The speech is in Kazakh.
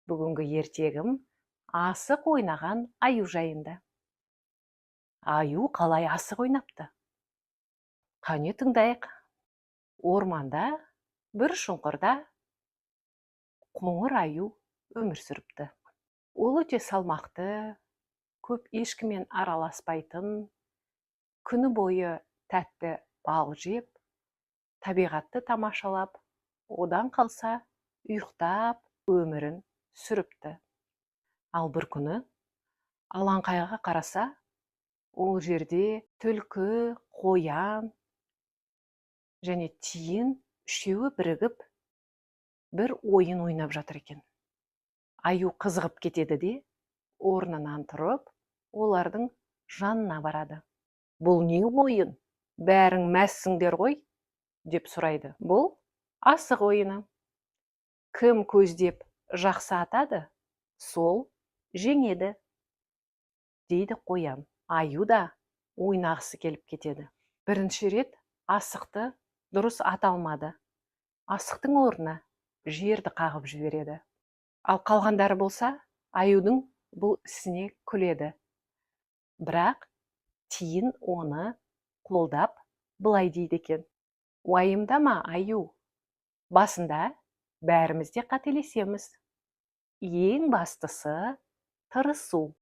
Бүгінгі ертегім асық ойнаған аю жайында. Аю қалай асық ойнапты? Қане тыңдайық. Орманда, бір шұңқырда қоңыр аю өмір сүріпті. Ол өте салмақты, көп ешкіммен араласпайтын, күні бойы тәтті бал жеп, табиғатты тамашалап, одан қалса ұйықтап өмірін сүріпті. Ал бір күні алаңқайға қараса, ол жерде түлкі, қоян және тиін үшеуі бірігіп бір ойын ойнап жатыр екен. Аю қызығып кетеді де, орнынан тұрып, олардың жанына барады. Бұл не ойын? Бәрің мәссіңдер ғой, деп сұрайды. Бұл асық ойыны. Кім көздеп жақсы атады, сол жеңеді, дейді қоян. Аю да ойнағысы келіп кетеді. Бірінші рет асықты дұрыс ата алмады. Асықтың орнына жерді қағып жібереді. Ал қалғандары болса, аюдың бұл ісіне күледі. Бірақ тиін оны қолдап былай дейді екен: уайымдама, аю. Басында бәріміз де қателесеміз. Ең бастысы тырысу.